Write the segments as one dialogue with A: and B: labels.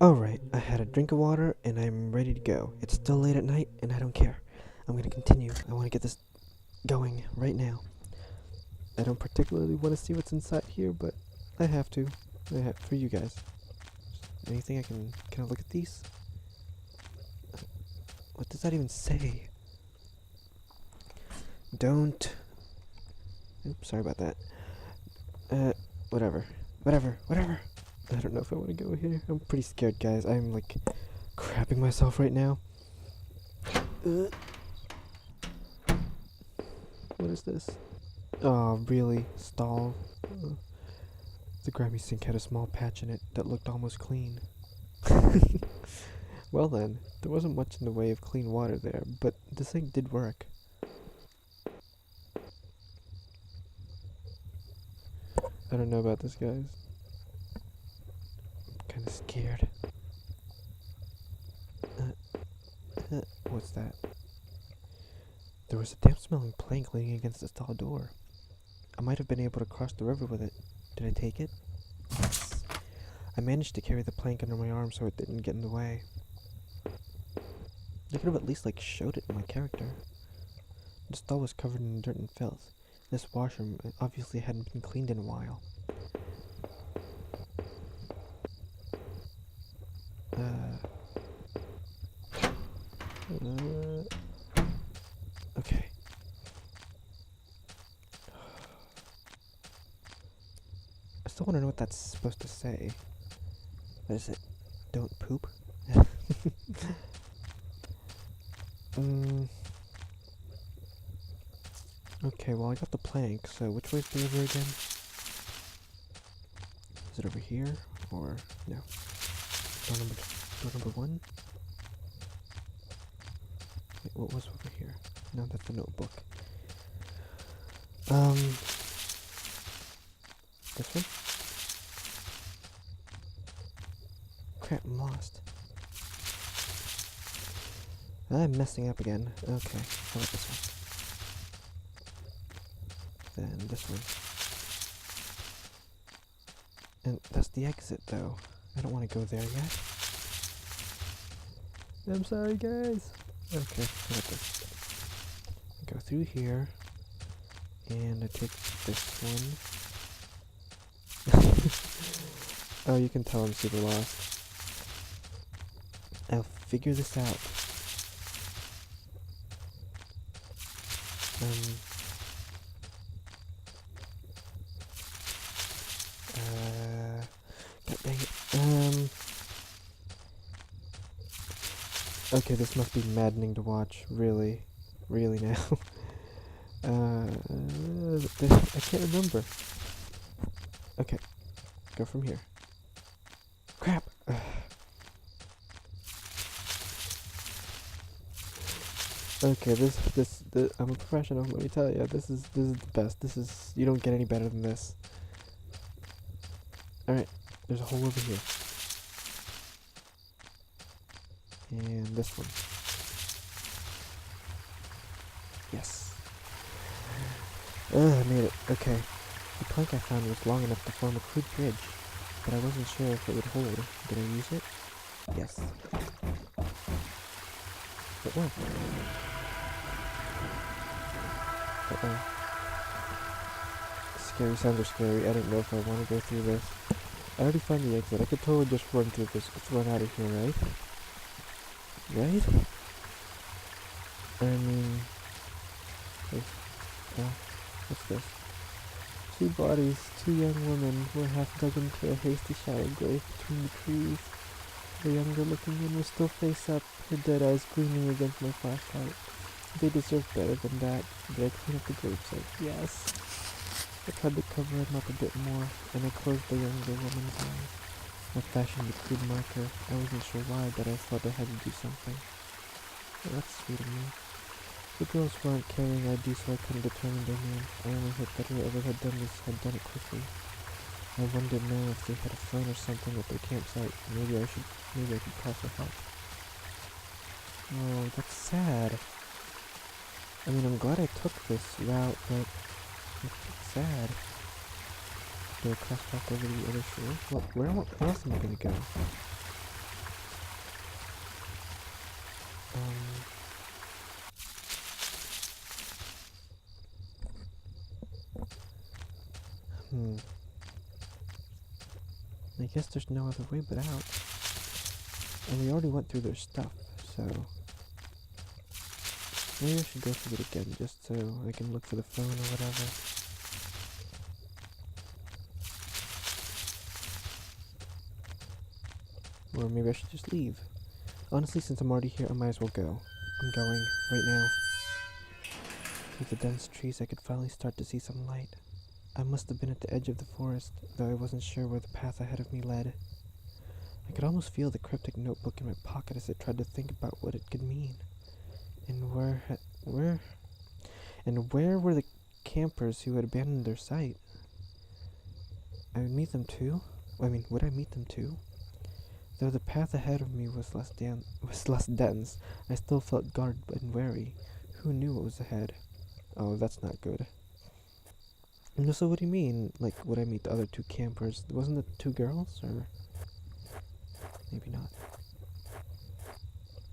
A: Alright, I had a drink of water and I'm ready to go. It's still late at night and I don't care. I'm gonna continue. I want to get this going right now. I don't particularly want to see what's inside here, but I have to. For you guys. Anything I can I look at these? What does that even say? Don't. Oops, sorry about that. Whatever. Whatever. I don't know if I want to go here. I'm pretty scared, guys. I'm like crapping myself right now. What is this? Oh, really? Stall? The Grammy sink had a small patch in it that looked almost clean. Well then, there wasn't much in the way of clean water there, but the sink did work. I don't know about this, guys. I'm kinda scared. What's that? There was a damp-smelling plank leaning against the stall door. I might have been able to cross the river with it. Did I take it? Yes. I managed to carry the plank under my arm so it didn't get in the way. They could have at least showed it in my character. The stall was covered in dirt and filth. This washroom obviously hadn't been cleaned in a while. Okay. I still want to know what that's supposed to say. What is it? Don't poop? Okay, well I got the plank, so which way's the river again? Is it over here? Or, no. Door number one? Wait, what was over here? No, that's the notebook. This one? Crap, I'm lost. I'm messing up again. Okay, how about this one? Then this one. And that's the exit, though. I don't want to go there yet. I'm sorry, guys. Okay, how about this? I go through here, and I take this one. Oh, you can tell I'm super lost. I'll figure this out. God dang it. Okay, this must be maddening to watch. Really now. I can't remember. Okay, go from here. Crap. Okay, this I'm a professional. Let me tell you, this is the best. You don't get any better than this. All right, there's a hole over here, and this one. Yes. I made it. Okay. The plank I found was long enough to form a crude bridge, but I wasn't sure if it would hold. Did I use it? Yes. It worked. Uh-oh. Scary sounds are scary. I don't know if I want to go through this. I already found the exit. I could totally just run through this. Let's run out of here, right? Right? I mean... what's this? Two bodies, two young women, were half dug into a hasty shallow grave between the trees. The younger looking one was still face up, her dead eyes gleaming against my flashlight. They deserved better than that. Did I clean up the gravesite? Yes. I tried to cover him up a bit more, and I closed the younger woman's eyes. I fashioned a crude marker. I wasn't sure why, but I felt I had to do something. Well, that's sweet of me. The girls weren't carrying ID, so I couldn't determine their name. I only hoped that whoever had done this had done it quickly. I wondered now if they had a phone or something at their campsite. Maybe I could call for help. Oh, that's sad. I mean, I'm glad I took this route, but it's sad. Gonna cross back over to the other shore. Well, where else am I gonna go? I guess there's no other way but out. And we already went through their stuff, so maybe I should go through it again just so I can look for the phone or whatever. Or maybe I should just leave. Honestly, since I'm already here, I might as well go. I'm going right now. Through the dense trees, I could finally start to see some light. I must have been at the edge of the forest, though I wasn't sure where the path ahead of me led. I could almost feel the cryptic notebook in my pocket as I tried to think about what it could mean. And where were the campers who had abandoned their site? I would meet them too? Would I meet them too? Though the path ahead of me was less dense, I still felt guarded and wary. Who knew what was ahead? Oh, that's not good. No, so what do you mean? Like, would I meet the other two campers? Wasn't it two girls, or maybe not?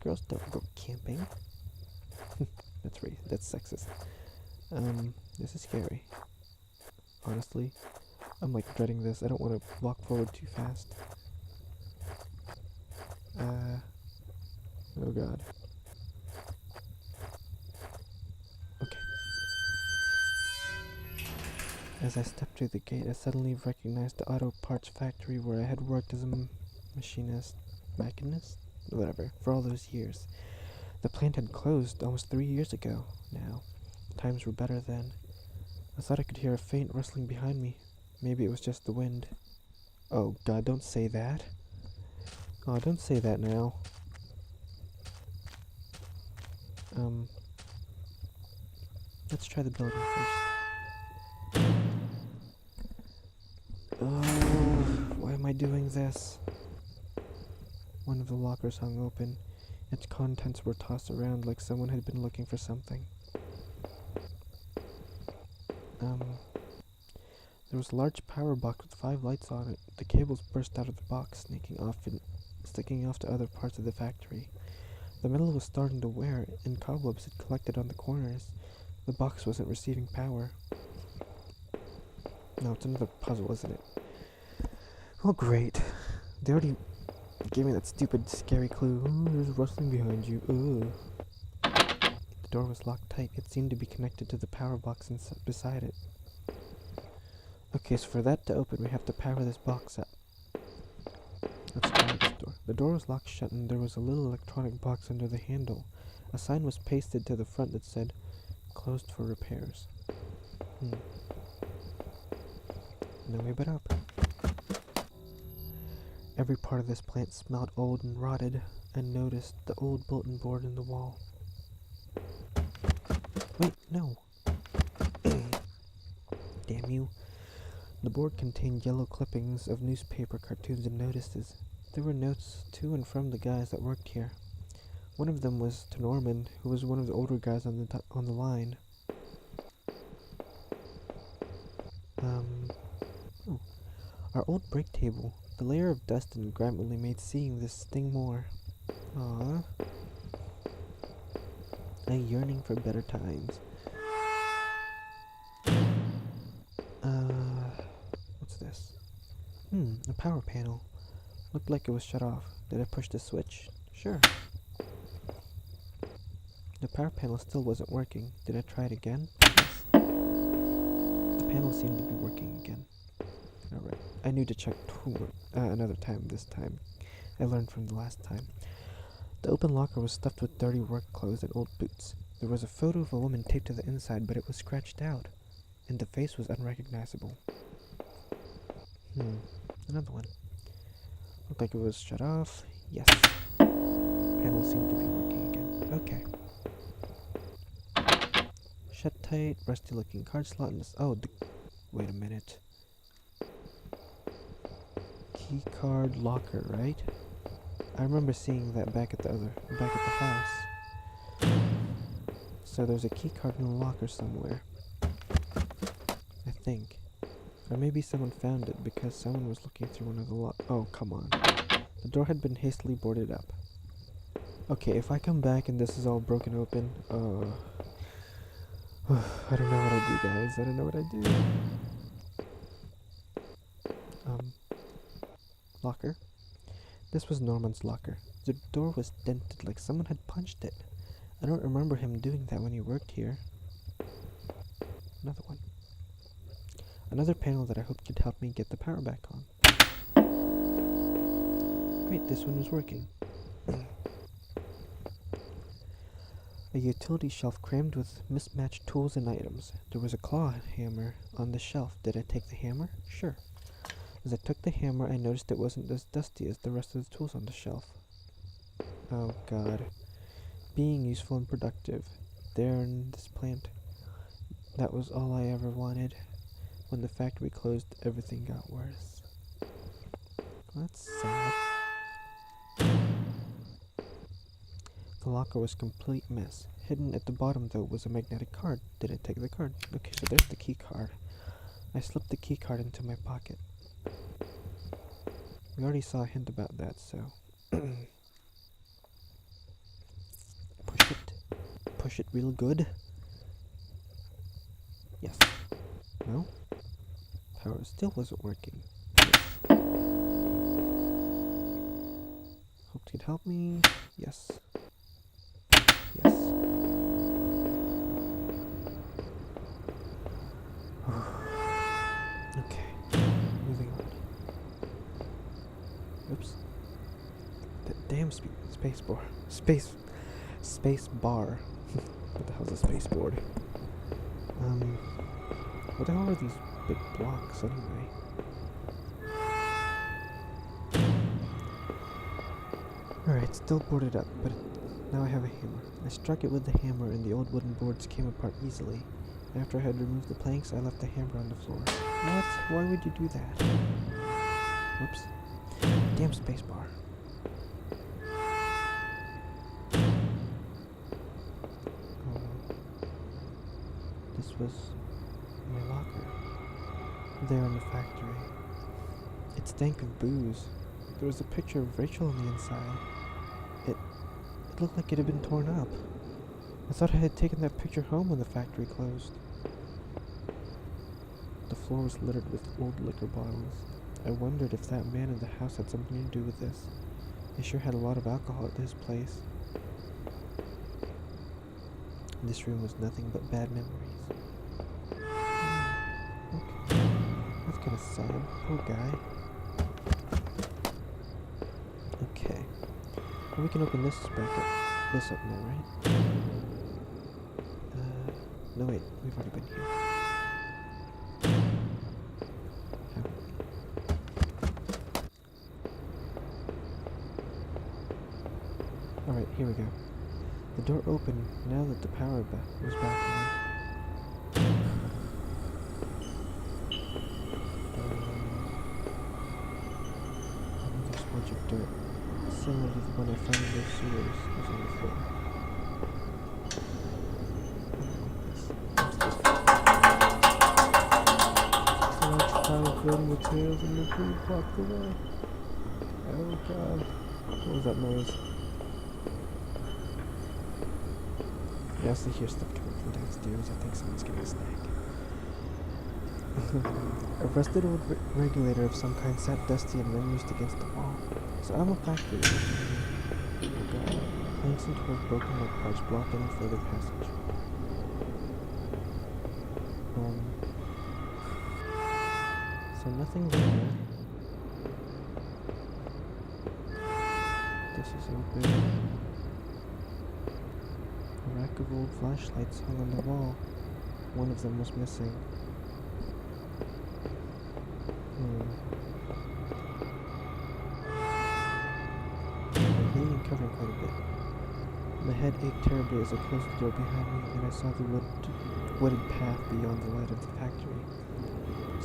A: Girls don't go camping. That's sexist. This is scary. Honestly, I'm like dreading this. I don't want to walk forward too fast. Oh god. Okay. As I stepped through the gate, I suddenly recognized the auto parts factory where I had worked as a machinist, whatever, for all those years. The plant had closed almost 3 years ago now. Times were better then. I thought I could hear a faint rustling behind me. Maybe it was just the wind. Oh god, don't say that. Oh, don't say that now. Let's try the building first. Oh, why am I doing this? One of the lockers hung open. Its contents were tossed around like someone had been looking for something. There was a large power box with 5 lights on it. The cables burst out of the box, sticking off to other parts of the factory. The metal was starting to wear, and cobwebs had collected on the corners. The box wasn't receiving power. No, it's another puzzle, isn't it? Oh, great. They already gave me that stupid, scary clue. Oh, there's rustling behind you. Ugh. The door was locked tight. It seemed to be connected to the power box beside it. Okay, so for that to open, we have to power this box up. Let's try this door. The door was locked shut, and there was a little electronic box under the handle. A sign was pasted to the front that said, "Closed for repairs." No way but up. Every part of this plant smelled old and rotted. I noticed the old bulletin board in the wall. Wait, no. Damn you. The board contained yellow clippings of newspaper cartoons and notices. There were notes to and from the guys that worked here. One of them was to Norman, who was one of the older guys on the line. Our old break table. The layer of dust and grime only made seeing this sting more. Aww. A yearning for better times. What's this? A power panel. Looked like it was shut off. Did I push the switch? Sure. The power panel still wasn't working. Did I try it again? Yes. The panel seemed to be working again. Alright. I knew to check another time this time. I learned from the last time. The open locker was stuffed with dirty work clothes and old boots. There was a photo of a woman taped to the inside, but it was scratched out, and the face was unrecognizable. Another one. Looked like it was shut off. Yes. Panel seemed to be working again. Okay. Shut tight, rusty looking card slot in this. Wait a minute. Key card locker, right? I remember seeing that back at the house. So there's a key card in the locker somewhere. I think. Or maybe someone found it because someone was looking through one of the oh, come on. The door had been hastily boarded up. Okay, if I come back and this is all broken open, I don't know what I do, guys. I don't know what I do. Locker. This was Norman's locker. The door was dented like someone had punched it. I don't remember him doing that when he worked here. Another one. Another panel that I hoped could help me get the power back on. Great, this one was working. A utility shelf crammed with mismatched tools and items. There was a claw hammer on the shelf. Did I take the hammer? Sure. As I took the hammer, I noticed it wasn't as dusty as the rest of the tools on the shelf. Oh god. Being useful and productive. There in this plant. That was all I ever wanted. When the factory closed, everything got worse. That's sad. The locker was a complete mess. Hidden at the bottom, though, was a magnetic card. Did I take the card? Okay, so there's the key card. I slipped the key card into my pocket. We already saw a hint about that, so... Push it. Push it real good. Yes. No? Power still wasn't working. Yes. Hope you'd help me. Yes. Yes. Okay. Moving on. Oops. That damn space bar. Space bar. What the hell's a space board? What the hell are these big blocks anyway? Alright, still boarded up, but now I have a hammer. I struck it with the hammer and the old wooden boards came apart easily. After I had removed the planks, I left the hammer on the floor. What? Why would you do that? Whoops. Damn spacebar. This was my locker. There in the factory. It stank of booze. There was a picture of Rachel on the inside. It looked like it had been torn up. I thought I had taken that picture home when the factory closed. The floor was littered with old liquor bottles. I wondered if that man in the house had something to do with this. He sure had a lot of alcohol at his place. This room was nothing but bad memories. Okay. That's kind of sad. Poor guy. Okay. Well, we can open this back up. This up now, right? No wait, we've already been here. Haven't we? Alright, here we go. The door opened now that the power was back on. This bunch of dirt, similar to the one I found in the sewers, was on the floor. A large pile of building materials and the food blocked away. Oh god. What was that noise? I also hear stuff coming from downstairs. I think someone's getting a snack. A rusted old regulator of some kind sat dusty and unused against the wall. So I'm a factory. Oh god. Planks and tools broken like parts block any further passage. So nothing there. This is open. A rack of old flashlights hung on the wall. One of them was missing. I'm healing and covering quite a bit. My head ached terribly as I closed the door behind me and I saw the wooded path beyond the light of the factory.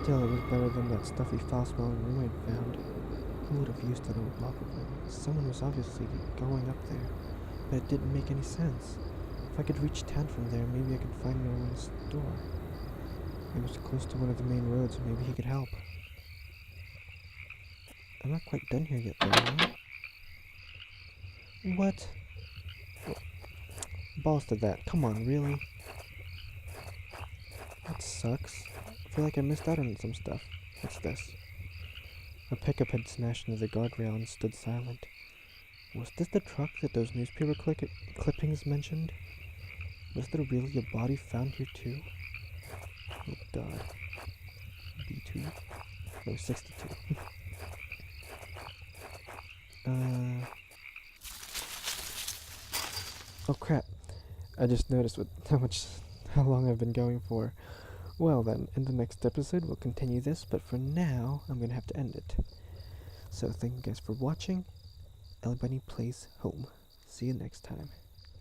A: Still, it was better than that stuffy, foul-smelling room I'd found. Who would have used that old locker room? Someone was obviously going up there, but it didn't make any sense. If I could reach town from there, maybe I could find Norman's door. It was close to one of the main roads, and maybe he could help. I'm not quite done here yet, though, am I? What? Balls to that. Come on, really? That sucks. I feel like I missed out on some stuff. What's this? A pickup had smashed into the guardrail and stood silent. Was this the truck that those newspaper clippings mentioned? Was there really a body found here too? Oh god. B2? No, 62. Oh crap. I just noticed how long I've been going for. Well then, in the next episode we'll continue this, but for now, I'm gonna have to end it. So thank you guys for watching. Elebunny Plays Home. See you next time.